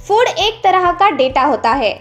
Food एक तरह का डेटा होता है,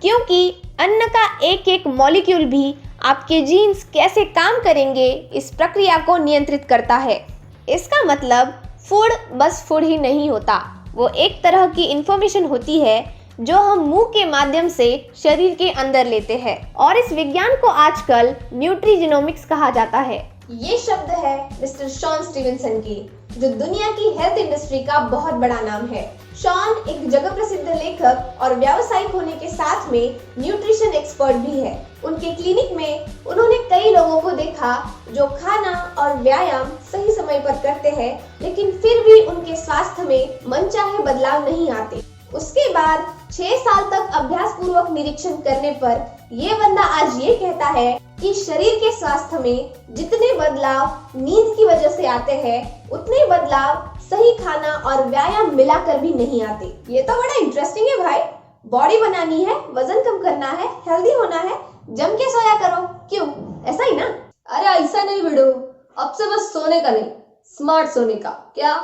क्योंकि अन्न का एक एक मॉलिक्यूल भी आपके जीन्स कैसे काम करेंगे इस प्रक्रिया को नियंत्रित करता है। इसका मतलब फूड बस फूड ही नहीं होता, वो एक तरह की इंफॉर्मेशन होती है जो हम मुंह के माध्यम से शरीर के अंदर लेते हैं, और इस विज्ञान को आजकल न्यूट्रीजिनोमिक्स कहा जाता है। ये शब्द है मिस्टर शॉन स्टीवनसन की, जो दुनिया की हेल्थ इंडस्ट्री का बहुत बड़ा नाम है। शॉन एक जगह प्रसिद्ध लेखक और व्यावसायिक होने के साथ में न्यूट्रिशन एक्सपर्ट भी है। उनके क्लिनिक में उन्होंने कई लोगों को देखा जो खाना और व्यायाम सही समय पर करते हैं, लेकिन फिर भी उनके स्वास्थ्य में मनचाहे बदलाव नहीं आते। उसके बाद 6 साल तक अभ्यास पूर्वक निरीक्षण करने पर ये बंदा आज ये कहता है कि शरीर के स्वास्थ्य में जितने बदलाव नींद की वजह से आते हैं, उतने बदलाव सही खाना और व्यायाम मिलाकर भी नहीं आते। ये तो बड़ा इंटरेस्टिंग है भाई। बॉडी बनानी है, वजन कम करना है, हेल्दी होना है, जम के सोया करो। क्यों, ऐसा ही ना? अरे ऐसा नहीं भिड़ो, अब से बस सोने का नहीं, स्मार्ट सोने का। क्या?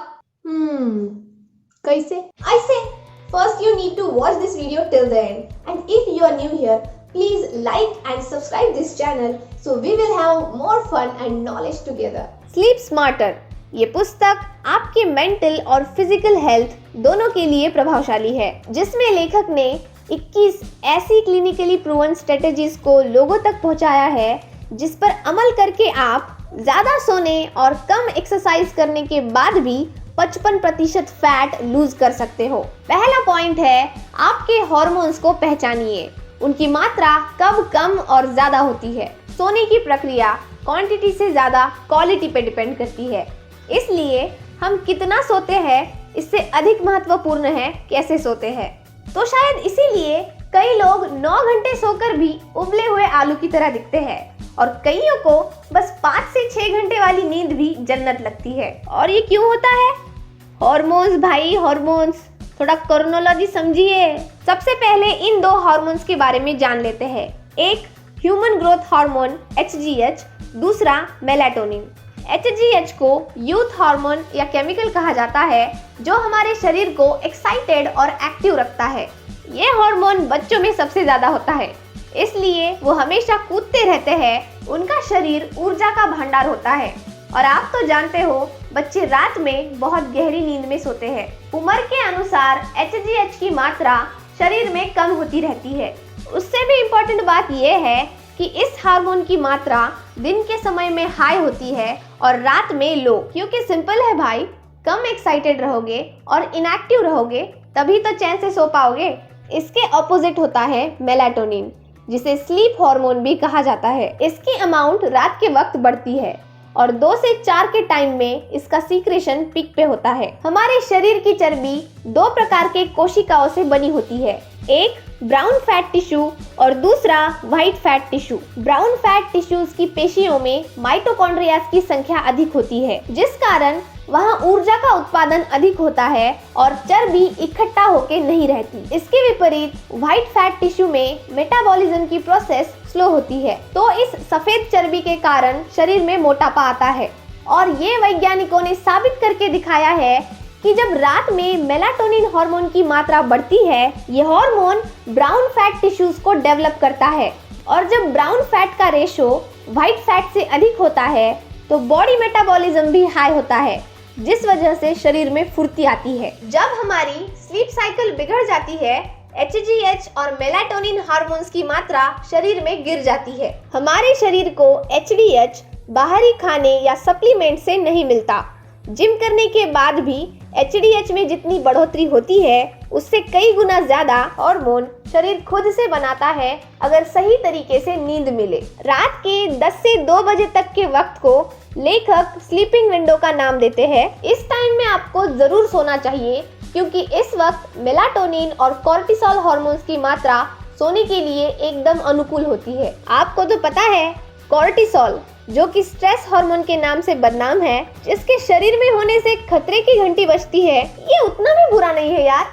कैसे? ऐसे First, you need to watch this video till the end, and if you are new here, please like and subscribe this channel so we will have more fun and knowledge together. Sleep Smarter ये पुस्तक आपके mental और physical health दोनों के लिए प्रभावशाली है, जिसमें लेखक ने 21 ऐसी क्लिनिकली प्रूवन स्ट्रेटेजीज को लोगों तक पहुंचाया है जिस पर अमल करके आप ज्यादा सोने और कम एक्सरसाइज करने के बाद भी 55% फैट लूज कर सकते हो। पहला पॉइंट है, आपके हार्मोन्स को पहचानिए। उनकी मात्रा कब कम और ज्यादा होती है। सोने की प्रक्रिया क्वांटिटी से ज्यादा क्वालिटी पे डिपेंड करती है, इसलिए हम कितना सोते हैं इससे अधिक महत्वपूर्ण है कैसे सोते हैं। तो शायद इसीलिए कई लोग 9 घंटे सोकर भी उबले हुए आलू की तरह दिखते हैं, और कईयों को बस 5 से 6 घंटे वाली नींद भी जन्नत लगती है। और ये क्यों होता है? हार्मोन्स भाई, हार्मोन्स। थोड़ा क्रोनोलॉजी समझिए। सबसे पहले इन 2 हार्मोन्स के बारे में जान लेते हैं। एक ह्यूमन ग्रोथ हार्मोन HGH, दूसरा मेलाटोनिन। HGH को यूथ हार्मोन या केमिकल कहा जाता है, जो हमारे शरीर को एक्साइटेड और एक्टिव रखता है। ये हार्मोन बच्चों में सबसे ज्यादा होता है, इसलिए वो हमेशा कूदते रहते हैं। उनका शरीर ऊर्जा का भंडार होता है, और आप तो जानते हो बच्चे रात में बहुत गहरी नींद में सोते हैं। उम्र के अनुसार HGH की मात्रा शरीर में कम होती रहती है। उससे भी इम्पोर्टेंट बात यह है कि इस हार्मोन की मात्रा दिन के समय में हाई होती है और रात में लो, क्योंकि सिंपल है भाई, कम एक्साइटेड रहोगे और इनएक्टिव रहोगे तभी तो चैन से सो पाओगे। इसके ऑपोजिट होता है मेलाटोनिन, जिसे स्लीप हार्मोन भी कहा जाता है। इसकी अमाउंट रात के वक्त बढ़ती है और 2 से 4 के टाइम में इसका सीक्रेशन पीक पे होता है। हमारे शरीर की चर्बी 2 प्रकार के कोशिकाओं से बनी होती है, एक ब्राउन फैट टिश्यू और दूसरा white fat tissue. Brown fat tissues की पेशियों में माइटोकॉन्ड्रिया की संख्या अधिक होती है, जिस कारण वहाँ ऊर्जा का उत्पादन अधिक होता है और चर्बी इकट्ठा होके नहीं रहती। इसके विपरीत व्हाइट फैट टिश्यू में मेटाबॉलिज्म की प्रोसेस स्लो होती है, तो इस सफेद चर्बी के कारण शरीर में मोटापा आता है। और ये वैज्ञानिकों ने साबित करके दिखाया है कि जब रात में मेलाटोनिन हार्मोन की मात्रा बढ़ती है, ये हार्मोन ब्राउन फैट टिश्यूज को डेवलप करता है, और जब ब्राउन फैट का रेशो व्हाइट फैट से अधिक होता है तो बॉडी मेटाबॉलिज्म भी हाई होता है, जिस वजह से शरीर में फुर्ती आती है। जब हमारी स्लीप साइकिल बिगड़ जाती है, HGH और मेलाटोनिन हार्मोन्स की मात्रा शरीर में गिर जाती है। हमारे शरीर को HDH बाहरी खाने या सप्लीमेंट से नहीं मिलता। जिम करने के बाद भी HDH में जितनी बढ़ोतरी होती है, उससे कई गुना ज्यादा हार्मोन शरीर खुद से बनाता है अगर सही तरीके से नींद मिले। रात के 10 से 2 बजे तक के वक्त को लेखक स्लीपिंग विंडो का नाम देते हैं। इस टाइम में आपको जरूर सोना चाहिए, क्योंकि इस वक्त मेलाटोनिन और कॉर्टिसोल हार्मोन्स की मात्रा सोने के लिए एकदम अनुकूल होती है। आपको तो पता है, कॉर्टिसोल जो कि स्ट्रेस हार्मोन के नाम से बदनाम है, जिसके शरीर में होने से खतरे की घंटी बजती है, ये उतना भी बुरा नहीं है यार,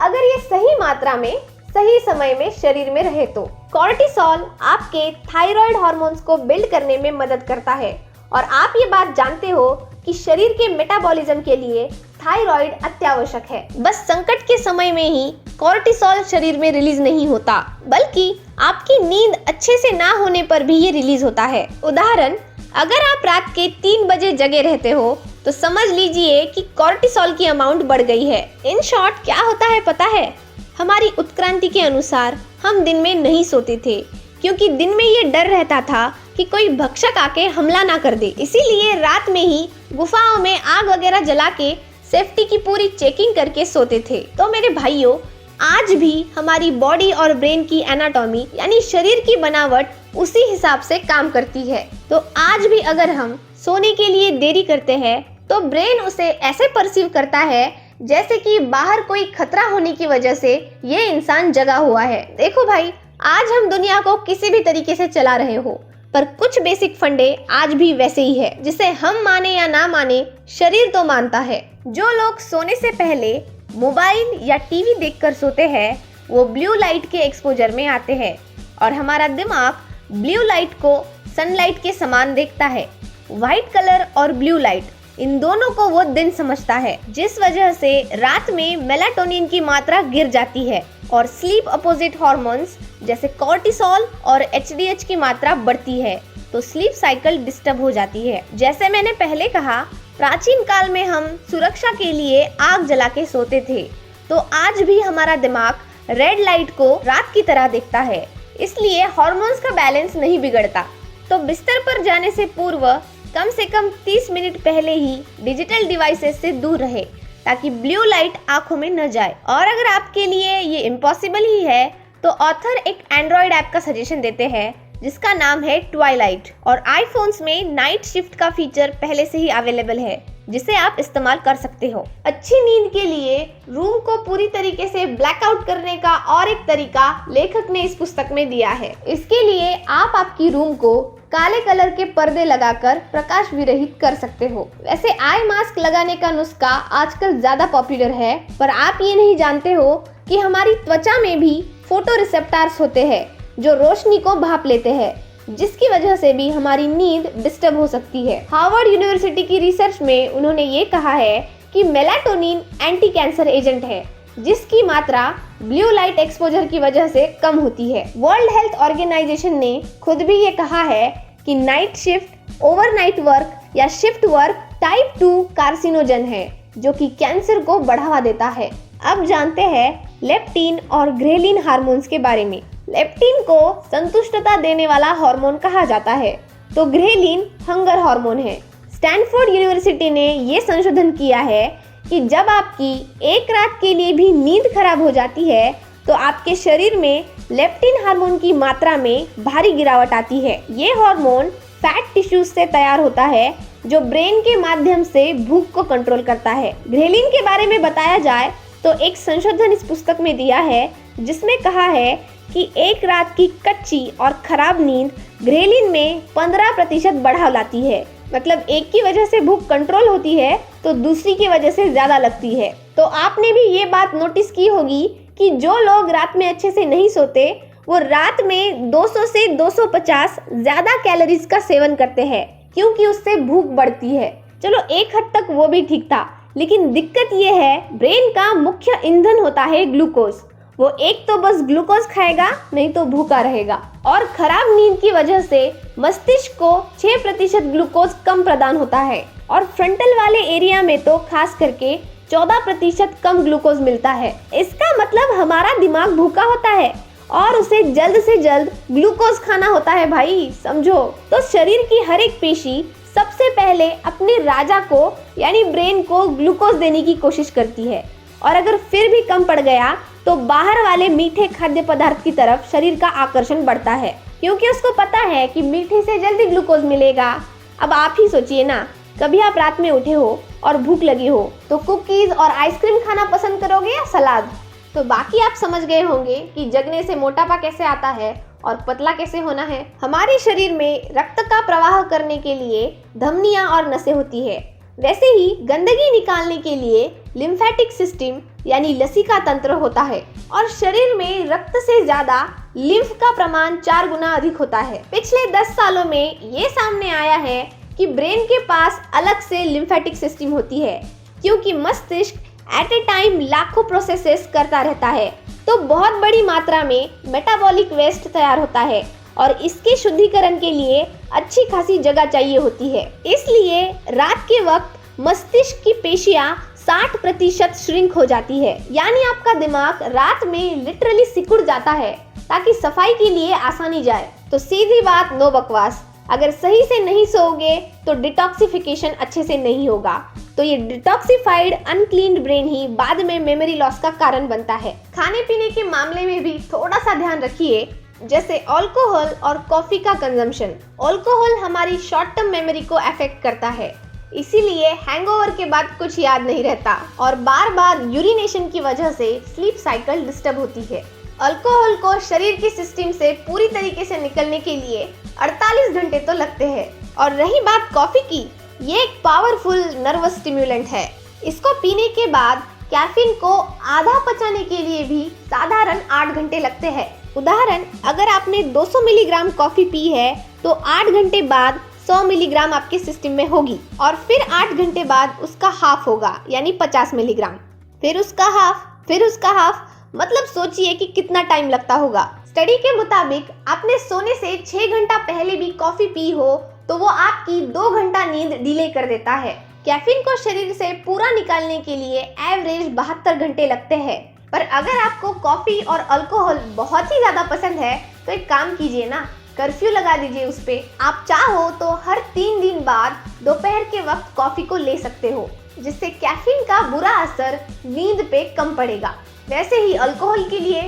अगर ये सही मात्रा में सही समय में शरीर में रहे तो। कॉर्टिसोल आपके थायराइड हार्मोन्स को बिल्ड करने में मदद करता है, और आप ये बात जानते हो कि शरीर के मेटाबॉलिज्म के लिए थायराइड अत्यावश्यक है। बस संकट के समय में ही कॉर्टिसोल शरीर में रिलीज नहीं होता, बल्कि आपकी नींद अच्छे से ना होने पर भी ये रिलीज होता है। उदाहरण, अगर आप रात के 3 बजे जगे रहते हो तो समझ लीजिए कि कॉर्टिसोल की अमाउंट बढ़ गई है। इन शॉर्ट क्या होता है पता है? हमारी उत्क्रांति के अनुसार हम दिन में नहीं सोते थे, क्योंकि दिन में ये डर रहता था कि कोई भक्षक आके हमला ना कर दे। इसीलिए रात में ही गुफाओं में आग वगैरह जला के सेफ्टी की पूरी चेकिंग करके सोते थे। तो मेरे भाइयों, आज भी हमारी बॉडी और ब्रेन की एनाटॉमी यानी शरीर की बनावट उसी हिसाब से काम करती है। तो आज भी अगर हम सोने के लिए देरी करते हैं तो ब्रेन उसे ऐसे परसीव करता है जैसे कि बाहर कोई खतरा होने की वजह से ये इंसान जगा हुआ है। देखो भाई, आज हम दुनिया को किसी भी तरीके से चला रहे हो, पर कुछ बेसिक फंडे आज भी वैसे ही है। जिसे हम माने या ना माने, शरीर तो मानता है। जो लोग सोने से पहले मोबाइल या टीवी देखकर सोते हैं वो ब्लू लाइट के एक्सपोजर में आते हैं, और हमारा दिमाग ब्लू लाइट को सनलाइट के समान देखता है। व्हाइट कलर और ब्लू लाइट, इन दोनों को वो दिन समझता है, जिस वजह से रात में मेलाटोनिन की मात्रा गिर जाती है और स्लीप अपोजिट हार्मोन्स जैसे कॉर्टिसोल और एचडीएच की मात्रा बढ़ती है, तो स्लीप साइकिल डिस्टर्ब हो जाती है। जैसे मैंने पहले कहा, प्राचीन काल में हम सुरक्षा के लिए आग जला के सोते थे, तो आज भी हमारा दिमाग रेड लाइट को रात की तरह देखता है, इसलिए हार्मोन्स का बैलेंस नहीं बिगड़ता। तो बिस्तर पर जाने से पूर्व कम से कम 30 मिनट पहले ही डिजिटल डिवाइसेस से दूर रहे, ताकि ब्लू लाइट आंखों में न जाए। और अगर आपके लिए ये इम्पॉसिबल ही है तो ऑथर एक एंड्रॉइड ऐप का सजेशन देते हैं जिसका नाम है ट्वाइलाइट, और आईफोन्स में नाइट शिफ्ट का फीचर पहले से ही अवेलेबल है जिसे आप इस्तेमाल कर सकते हो। अच्छी नींद के लिए रूम को पूरी तरीके से ब्लैकआउट करने का और एक तरीका लेखक ने इस पुस्तक में दिया है। इसके लिए आप आपकी रूम को काले कलर के पर्दे लगाकर प्रकाश विरहित कर सकते हो। वैसे आई मास्क लगाने का नुस्खा आजकल ज्यादा पॉपुलर है, पर आप ये नहीं जानते हो कि हमारी त्वचा में भी फोटो रिसेप्टर्स होते हैं जो रोशनी को भाप लेते हैं, जिसकी वजह से भी हमारी नींद डिस्टर्ब हो सकती है। हार्वर्ड यूनिवर्सिटी की रिसर्च में उन्होंने ये कहा है कि मेलाटोनिन एंटी कैंसर एजेंट है, जिसकी मात्रा ब्लू लाइट एक्सपोजर की वजह से कम होती है। वर्ल्ड हेल्थ ऑर्गेनाइजेशन ने खुद भी ये कहा है कि नाइट शिफ्ट, ओवरनाइट वर्क या शिफ्ट वर्क टाइप 2 कार्सिनोजन है, जो कि कैंसर को बढ़ावा देता है। अब जानते हैं लेप्टिन और ग्रेलिन हार्मोन्स के बारे में। लेप्टिन को संतुष्टता देने वाला हार्मोन कहा जाता है, तो ग्रेलिन हंगर हार्मोन है। स्टैनफोर्ड यूनिवर्सिटी ने ये संशोधन किया है कि जब आपकी एक रात के लिए भी नींद खराब हो जाती है तो आपके शरीर में लेप्टिन हार्मोन की मात्रा में भारी गिरावट आती है। ये हार्मोन फैट टिश्यूज से तैयार होता है जो ब्रेन के माध्यम से भूख को कंट्रोल करता है। ग्रेलिन के बारे में बताया जाए तो एक संशोधन इस पुस्तक में दिया है जिसमें कहा है कि एक रात की कच्ची और खराब नींद ग्रेलिन में 15% बढ़ाव लाती है। मतलब एक की वजह से भूख कंट्रोल होती है तो दूसरी की वजह से ज्यादा लगती है। तो आपने भी ये बात नोटिस की होगी कि जो लोग रात में अच्छे से नहीं सोते वो रात में 200 से 250 ज्यादा कैलोरीज का सेवन करते हैं, क्योंकि उससे भूख बढ़ती है। चलो एक हद तक वो भी ठीक था, लेकिन दिक्कत ये है ब्रेन का मुख्य ईंधन होता है ग्लूकोज। वो एक तो बस ग्लूकोज खाएगा, नहीं तो भूखा रहेगा। और खराब नींद की वजह से मस्तिष्क को 6% ग्लूकोज कम प्रदान होता है, और फ्रंटल वाले एरिया में तो खास करके 14% कम ग्लूकोज मिलता है। इसका मतलब हमारा दिमाग भूखा होता है और उसे जल्द से जल्द ग्लूकोज खाना होता है भाई, समझो। तो शरीर की हर एक पेशी सबसे पहले अपने राजा को यानी ब्रेन को ग्लूकोज देने की कोशिश करती है, और अगर फिर भी कम पड़ गया तो बाहर वाले मीठे खाद्य पदार्थ की तरफ शरीर का आकर्षण बढ़ता है, क्योंकि उसको पता है कि मीठे से जल्दी ग्लूकोज मिलेगा। अब आप ही सोचिए ना, कभी आप रात में उठे हो और भूख लगी हो तो कुकीज और आइसक्रीम खाना पसंद करोगे या सलाद? तो बाकी आप समझ गए होंगे कि जगने से मोटापा कैसे आता है और पतला कैसे होना है। हमारे शरीर में रक्त का प्रवाह करने के लिए धमनियां और नसें होती है, वैसे ही गंदगी निकालने के लिए लिम्फेटिक सिस्टम यानी लसिका तंत्र होता है, और शरीर में रक्त से ज्यादा लिम्फ का प्रमाण 4 गुना अधिक होता है। पिछले 10 सालों में ये सामने आया है कि ब्रेन के पास अलग से लिम्फेटिक सिस्टम होती है, क्योंकि मस्तिष्क एट ए टाइम लाखों प्रोसेसेस करता रहता है तो बहुत बड़ी मात्रा में मेटाबॉलिक वेस्ट तैयार होता है और इसके शुद्धिकरण के लिए अच्छी खासी जगह चाहिए होती है। इसलिए रात के वक्त मस्तिष्क की पेशियां 60% श्रिंक हो जाती है, यानी आपका दिमाग रात में लिटरली सिकुड़ जाता है ताकि सफाई के लिए आसानी जाए। तो सीधी बात, नो बकवास, अगर सही से नहीं सोओगे तो डिटॉक्सिफिकेशन अच्छे से नहीं होगा। तो ये डिटॉक्सिफाइड अनक्लीन्ड ब्रेन ही बाद में मेमोरी लॉस का कारण बनता है। खाने पीने के मामले में भी थोड़ा सा ध्यान रखिए, जैसे अल्कोहल और कॉफी का कंजम्पशन। अल्कोहल हमारी शॉर्ट टर्म मेमोरी को अफेक्ट करता है, इसीलिए हैंगओवर के बाद कुछ याद नहीं रहता और बार बार यूरिनेशन की वजह से स्लीप साइकिल डिस्टर्ब होती है। अल्कोहल को शरीर की सिस्टम से पूरी तरीके से निकलने के लिए 48 घंटे तो लगते हैं। और रही बात कॉफी की, ये एक पावरफुल नर्वस स्टिम्युलेंट है। इसको पीने के बाद कैफीन को आधा पचाने के लिए भी साधारण 8 घंटे लगते हैं। उदाहरण, अगर आपने 200 मिलीग्राम कॉफी पी है तो 8 घंटे बाद 100 मिलीग्राम आपके सिस्टम में होगी और फिर 8 घंटे बाद उसका हाफ होगा, यानी 50 मिलीग्राम, फिर उसका हाफ, मतलब सोचिए कि कितना टाइम लगता होगा। स्टडी के मुताबिक आपने सोने से 6 घंटा पहले भी कॉफी पी हो तो वो आपकी 2 घंटा नींद डिले कर देता है। कैफीन को शरीर से पूरा निकालने के लिए एवरेज 72 घंटे लगते हैं। पर अगर आपको कॉफी और अल्कोहल बहुत ही ज्यादा पसंद है तो एक काम कीजिए ना, कर्फ्यू लगा दीजिए उस पे। आप चाहो तो हर 3 दिन बाद दोपहर के वक्त कॉफी को ले सकते हो, जिससे कैफीन का बुरा असर नींद पे कम पड़ेगा। वैसे ही अल्कोहल के लिए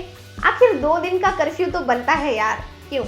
आखिर 2 दिन का कर्फ्यू तो बनता है यार, क्यों?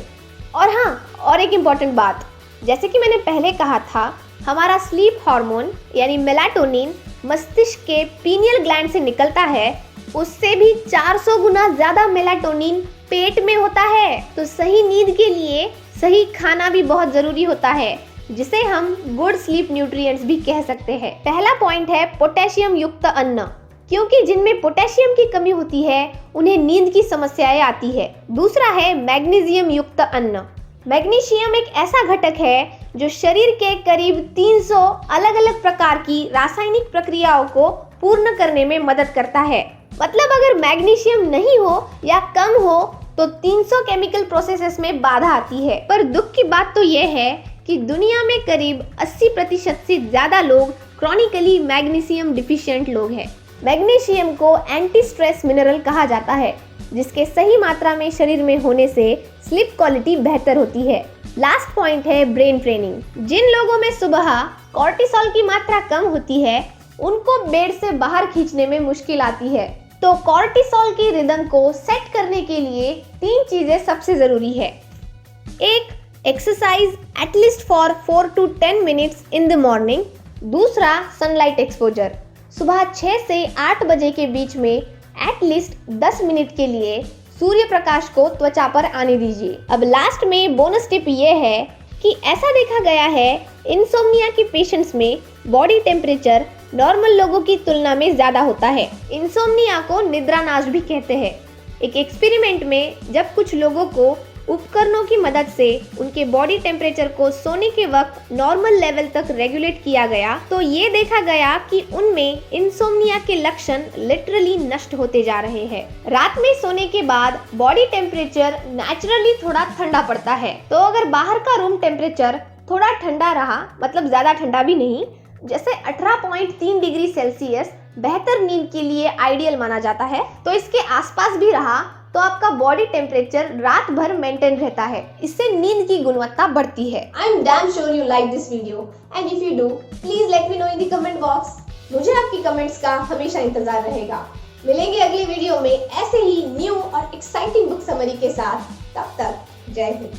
और हाँ, और एक इम्पॉर्टेंट बात, जैसे कि मैंने पहले कहा था, हमारा स्लीप हार्मोन यानी मेलाटोनिन मस्तिष्क के पीनियल ग्लैंड से निकलता है, उससे भी 400 गुना ज्यादा मेलाटोनिन पेट में होता है। तो सही नींद के लिए सही खाना भी बहुत जरूरी होता है, जिसे हम गुड स्लीप न्यूट्रिएंट्स भी कह सकते हैं। पहला पॉइंट है पोटेशियम युक्त अन्न, क्योंकि जिनमें पोटेशियम की कमी होती है उन्हें नींद की समस्याएं आती है। दूसरा है मैग्नीशियम युक्त अन्न। मैग्नीशियम एक ऐसा घटक है जो शरीर के करीब 300 अलग अलग प्रकार की रासायनिक प्रक्रियाओं को पूर्ण करने में मदद करता है। मतलब अगर मैग्नीशियम नहीं हो या कम हो तो 300 केमिकल प्रोसेसेस में बाधा आती है। पर दुख की बात तो यह है कि दुनिया में करीब 80% से ज्यादा लोग क्रॉनिकली मैग्नीशियम डिफिशिएंट लोग हैं। मैग्नीशियम को एंटी स्ट्रेस मिनरल कहा जाता है, जिसके सही मात्रा में शरीर में होने से स्लीप क्वालिटी बेहतर होती है। लास्ट पॉइंट है ब्रेन ट्रेनिंग। जिन लोगों में सुबह कॉर्टिसोल की मात्रा कम होती है उनको बेड से बाहर खींचने में मुश्किल आती है। तो कॉर्टिसोल की रिदम को सेट करने के लिए 3 चीजें सबसे जरूरी है। एक, exercise at least for 4 to 10 minutes in the morning. दूसरा, सनलाइट एक्सपोजर। सुबह 6 से 8 बजे के बीच में एटलीस्ट 10 मिनट के लिए सूर्य प्रकाश को त्वचा पर आने दीजिए। अब लास्ट में बोनस टिप ये है कि ऐसा देखा गया है इंसोम्निया के पेशेंट्स में बॉडी टेम्परेचर नॉर्मल लोगों की तुलना में ज्यादा होता है। इंसोम्निया को निद्रानाश भी कहते हैं। एक एक्सपेरिमेंट में जब कुछ लोगों को उपकरणों की मदद से उनके बॉडी टेम्परेचर को सोने के वक्त नॉर्मल लेवल तक रेगुलेट किया गया तो ये देखा गया कि उनमें इंसोम्निया के लक्षण लिटरली नष्ट होते जा रहे हैं। रात में सोने के बाद बॉडी टेम्परेचर नेचुरली थोड़ा ठंडा पड़ता है। तो अगर बाहर का रूम टेम्परेचर थोड़ा ठंडा रहा, मतलब ज्यादा ठंडा भी नहीं, जैसे 18.3 डिग्री सेल्सियस बेहतर नींद के लिए आइडियल माना जाता है, तो इसके आसपास भी रहा तो आपका बॉडी टेम्परेचर रात भर मेंटेन रहता है। इससे नींद की गुणवत्ता बढ़ती है। I am damn sure you like this video and if you do please let me know in the comment box. मुझे आपकी कमेंट्स का हमेशा इंतजार रहेगा। मिलेंगे अगले वीडियो में ऐसे ही न्यू और एक्साइटिंग बुक समरी के साथ। तब तक जय हिंद।